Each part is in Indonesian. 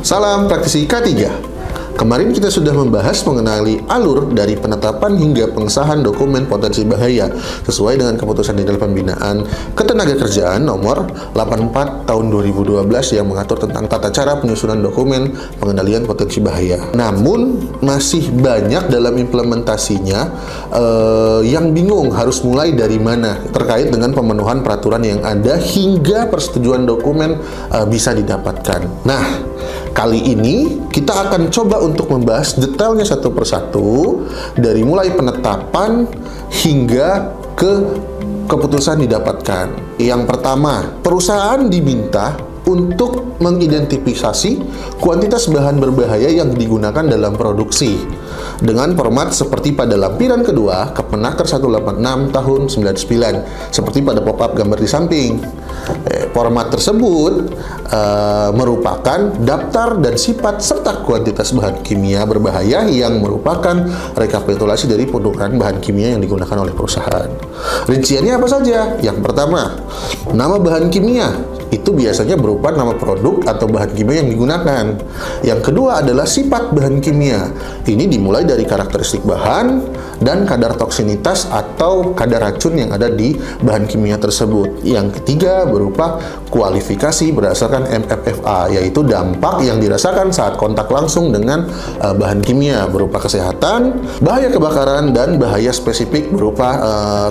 Salam praktisi K3. Kemarin kita sudah membahas mengenai alur dari penetapan hingga pengesahan dokumen potensi bahaya sesuai dengan keputusan Dinas Pembinaan Ketenagakerjaan nomor 84 tahun 2012 yang mengatur tentang tata cara penyusunan dokumen pengendalian potensi bahaya. Namun masih banyak dalam implementasinya yang bingung harus mulai dari mana terkait dengan pemenuhan peraturan yang ada hingga persetujuan dokumen bisa didapatkan. Nah, kali ini kita akan coba untuk membahas detailnya satu persatu dari mulai penetapan hingga ke keputusan didapatkan. Yang pertama, perusahaan diminta untuk mengidentifikasi kuantitas bahan berbahaya yang digunakan dalam produksi dengan format seperti pada lampiran kedua Kemenaker 186 tahun 99 seperti pada pop-up gambar di samping. Format tersebut merupakan daftar dan sifat serta kuantitas bahan kimia berbahaya yang merupakan rekapitulasi dari penggunaan bahan kimia yang digunakan oleh perusahaan. Rinciannya apa saja? Yang pertama, nama bahan kimia. Itu biasanya berupa nama produk atau bahan kimia yang digunakan. Yang kedua adalah sifat bahan kimia. Ini dimulai dari karakteristik bahan dan kadar toksinitas atau kadar racun yang ada di bahan kimia tersebut. Yang ketiga berupa kualifikasi berdasarkan MFFA, yaitu dampak yang dirasakan saat kontak langsung dengan bahan kimia berupa kesehatan, bahaya kebakaran, dan bahaya spesifik berupa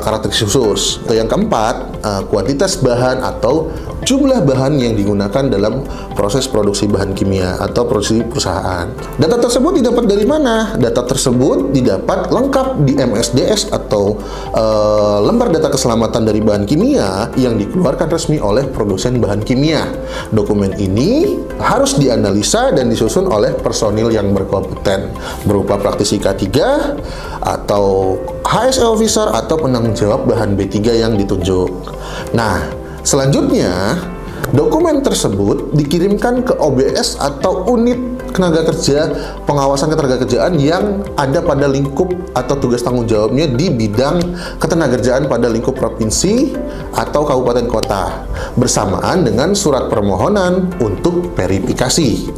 karakteristik khusus. Yang keempat, kuantitas bahan atau jumlah bahan yang digunakan dalam proses produksi bahan kimia atau produksi perusahaan. Data tersebut didapat dari mana? Data tersebut didapat lengkap di MSDS atau lembar data keselamatan dari bahan kimia yang dikeluarkan resmi oleh produsen bahan kimia. Dokumen ini harus dianalisa dan disusun oleh personil yang berkompeten berupa praktisi K3 atau HSE officer atau penanggung jawab bahan B3 yang ditunjuk. Nah, selanjutnya, dokumen tersebut dikirimkan ke OBS atau unit tenaga kerja pengawasan ketenagakerjaan yang ada pada lingkup atau tugas tanggung jawabnya di bidang ketenagakerjaan pada lingkup provinsi atau kabupaten kota bersamaan dengan surat permohonan untuk verifikasi.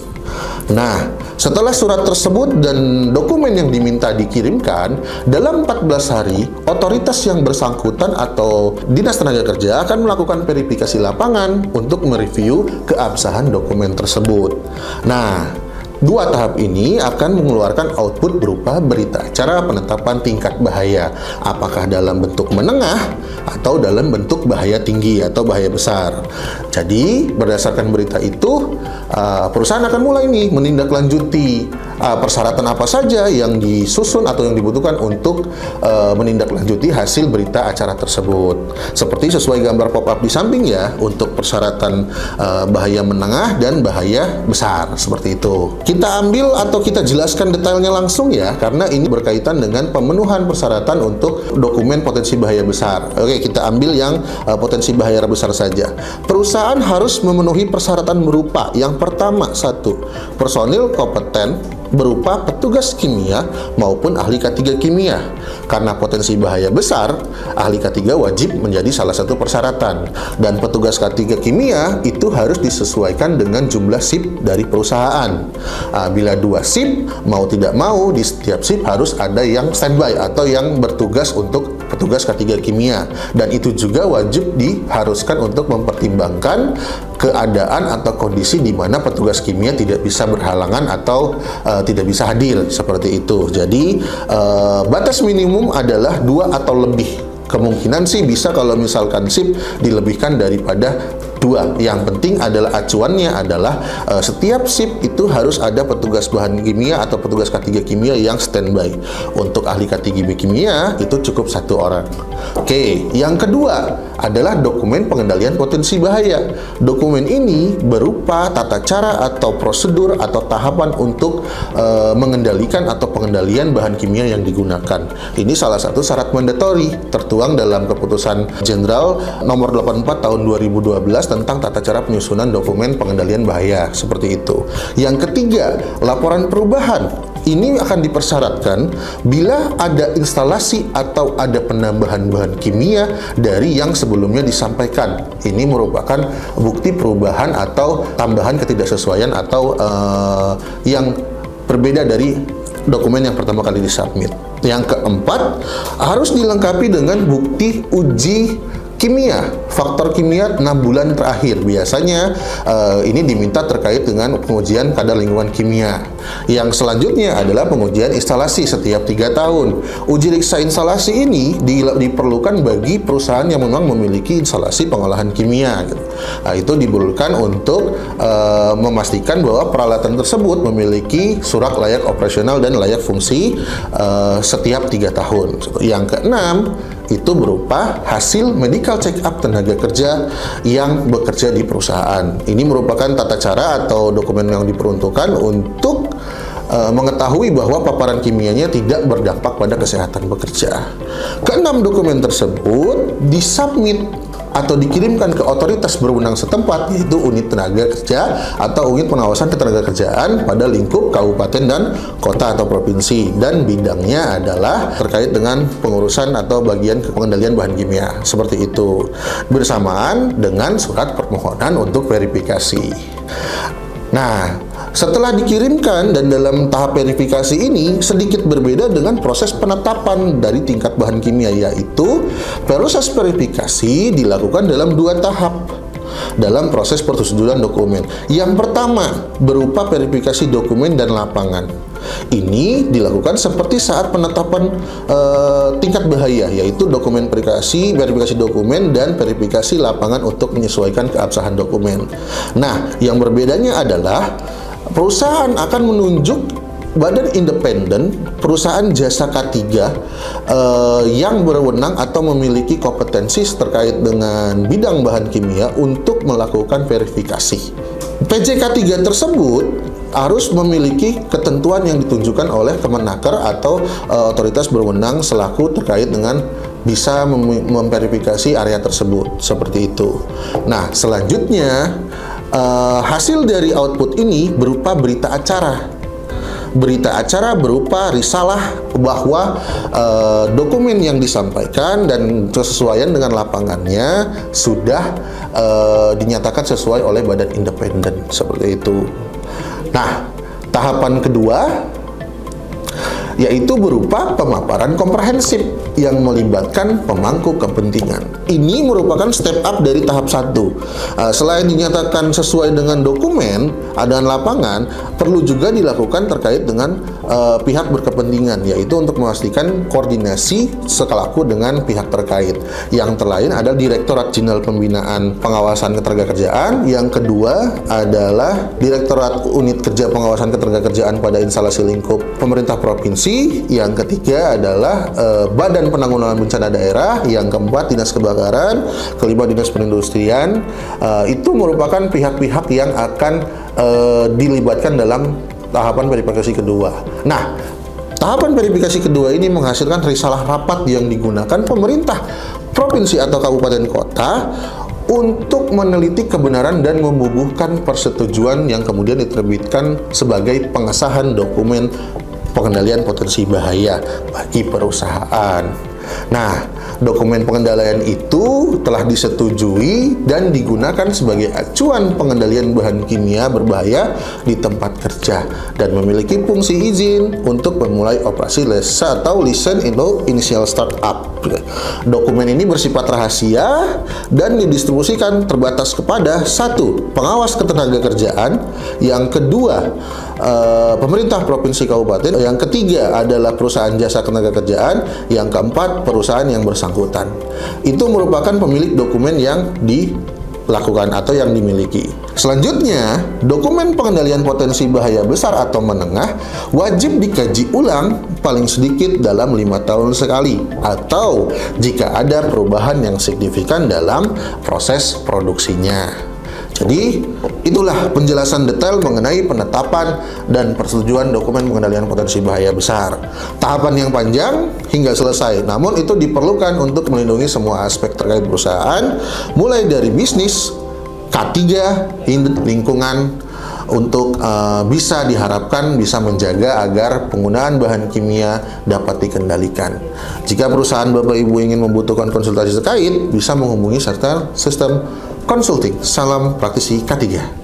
Nah, setelah surat tersebut dan dokumen yang diminta dikirimkan, dalam 14 hari, otoritas yang bersangkutan atau Dinas Tenaga Kerja akan melakukan verifikasi lapangan untuk mereview keabsahan dokumen tersebut. Nah, dua tahap ini akan mengeluarkan output berupa berita acara penetapan tingkat bahaya, apakah dalam bentuk menengah atau dalam bentuk bahaya tinggi atau bahaya besar. Jadi, berdasarkan berita itu, perusahaan akan mulai menindaklanjuti persyaratan apa saja yang disusun atau yang dibutuhkan untuk menindaklanjuti hasil berita acara tersebut. Seperti sesuai gambar pop-up di samping ya, untuk persyaratan bahaya menengah dan bahaya besar, seperti itu. Kita ambil atau kita jelaskan detailnya langsung ya, karena ini berkaitan dengan pemenuhan persyaratan untuk dokumen potensi bahaya besar. Oke, kita ambil yang potensi bahaya besar saja. Perusahaan harus memenuhi persyaratan berupa yang pertama, satu, personil kompeten berupa petugas kimia maupun ahli K3 kimia. Karena potensi bahaya besar, ahli K3 wajib menjadi salah satu persyaratan. Dan petugas K3 kimia itu harus disesuaikan dengan jumlah shift dari perusahaan. Bila 2 shift, mau tidak mau di setiap shift harus ada yang standby atau yang bertugas untuk petugas K3 kimia. Dan itu juga wajib diharuskan untuk mempertimbangkan keadaan atau kondisi di mana petugas kimia tidak bisa berhalangan atau tidak bisa hadir, seperti itu. Jadi batas minimum adalah 2 atau lebih. Kemungkinan sih bisa kalau misalkan shift dilebihkan daripada 2. Yang penting adalah acuannya adalah setiap shift itu harus ada petugas bahan kimia atau petugas K3 kimia yang standby. Untuk ahli K3 kimia itu cukup 1 orang. Oke, yang kedua adalah dokumen pengendalian potensi bahaya. Dokumen ini berupa tata cara atau prosedur atau tahapan untuk mengendalikan atau pengendalian bahan kimia yang digunakan. Ini salah satu syarat mandatori tertuang dalam keputusan Jenderal nomor 84 tahun 2012 tentang tata cara penyusunan dokumen pengendalian bahaya, seperti itu. Yang ketiga, laporan perubahan ini akan dipersyaratkan bila ada instalasi atau ada penambahan bahan kimia dari yang sebelumnya disampaikan. Ini merupakan bukti perubahan atau tambahan ketidaksesuaian atau yang berbeda dari dokumen yang pertama kali disubmit. Yang keempat, harus dilengkapi dengan bukti uji kimia, faktor kimia 6 bulan terakhir. Biasanya ini diminta terkait dengan pengujian kadar lingkungan kimia. Yang selanjutnya adalah pengujian instalasi setiap 3 tahun. Uji riksa instalasi ini diperlukan bagi perusahaan yang memang memiliki instalasi pengolahan kimia. Nah, itu diperlukan untuk memastikan bahwa peralatan tersebut memiliki surat layak operasional dan layak fungsi setiap 3 tahun. Yang keenam, itu berupa hasil medical check up tenaga kerja yang bekerja di perusahaan. Ini merupakan tata cara atau dokumen yang diperuntukkan untuk mengetahui bahwa paparan kimianya tidak berdampak pada kesehatan pekerja. Keenam dokumen tersebut disubmit atau dikirimkan ke otoritas berwenang setempat, yaitu unit tenaga kerja atau unit pengawasan ketenagakerjaan pada lingkup kabupaten dan kota atau provinsi, dan bidangnya adalah terkait dengan pengurusan atau bagian pengendalian bahan kimia, seperti itu, bersamaan dengan surat permohonan untuk verifikasi. Nah, setelah dikirimkan dan dalam tahap verifikasi ini sedikit berbeda dengan proses penetapan dari tingkat bahan kimia, yaitu proses verifikasi dilakukan dalam 2 tahap dalam proses persetujuan dokumen. Yang pertama berupa verifikasi dokumen dan lapangan. Ini dilakukan seperti saat penetapan tingkat bahaya, yaitu dokumen verifikasi dokumen dan verifikasi lapangan untuk menyesuaikan keabsahan dokumen. Nah, yang berbedanya adalah perusahaan akan menunjuk badan independen, perusahaan jasa K3 yang berwenang atau memiliki kompetensi terkait dengan bidang bahan kimia untuk melakukan verifikasi. PJK3 tersebut harus memiliki ketentuan yang ditunjukkan oleh Kemenaker atau otoritas berwenang selaku terkait dengan bisa memverifikasi area tersebut, seperti itu. Nah, selanjutnya hasil dari output ini berupa berita acara. Berita acara berupa risalah bahwa dokumen yang disampaikan dan kesesuaian dengan lapangannya sudah dinyatakan sesuai oleh badan independen, seperti itu. Nah, tahapan kedua yaitu berupa pemaparan komprehensif yang melibatkan pemangku kepentingan. Ini merupakan step up dari tahap 1. Selain dinyatakan sesuai dengan dokumen dan lapangan, perlu juga dilakukan terkait dengan pihak berkepentingan, yaitu untuk memastikan koordinasi sekelaku dengan pihak terkait. Yang terlain adalah Direktorat Jenderal Pembinaan Pengawasan Ketenagakerjaan, yang kedua adalah Direktorat Unit Kerja Pengawasan Ketenagakerjaan pada instalasi lingkup pemerintah provinsi, yang ketiga adalah Badan Penanggulangan Bencana Daerah, yang keempat Dinas Kebakaran, kelima Dinas Perindustrian. Itu merupakan pihak-pihak yang akan dilibatkan dalam tahapan verifikasi kedua. Nah, tahapan verifikasi kedua ini menghasilkan risalah rapat yang digunakan pemerintah provinsi atau kabupaten kota untuk meneliti kebenaran dan membubuhkan persetujuan yang kemudian diterbitkan sebagai pengesahan dokumen pengendalian potensi bahaya bagi perusahaan. Nah, dokumen pengendalian itu telah disetujui dan digunakan sebagai acuan pengendalian bahan kimia berbahaya di tempat kerja dan memiliki fungsi izin untuk memulai operasi LISA atau License Initial Startup. Dokumen ini bersifat rahasia dan didistribusikan terbatas kepada 1. Pengawas ketenagakerjaan, yang kedua pemerintah provinsi kabupaten, yang ketiga adalah perusahaan jasa ketenagakerjaan, yang keempat perusahaan yang bersangkutan. Itu merupakan pemilik dokumen yang dilakukan atau yang dimiliki. Selanjutnya, dokumen pengendalian potensi bahaya besar atau menengah wajib dikaji ulang paling sedikit dalam 5 tahun sekali, atau jika ada perubahan yang signifikan dalam proses produksinya. Jadi, itulah penjelasan detail mengenai penetapan dan persetujuan dokumen pengendalian potensi bahaya besar. Tahapan yang panjang hingga selesai, namun itu diperlukan untuk melindungi semua aspek terkait perusahaan, mulai dari bisnis, K3, lingkungan, untuk bisa diharapkan bisa menjaga agar penggunaan bahan kimia dapat dikendalikan. Jika perusahaan Bapak Ibu ingin membutuhkan konsultasi terkait, bisa menghubungi serta sistem consulting. Salam praktisi K3.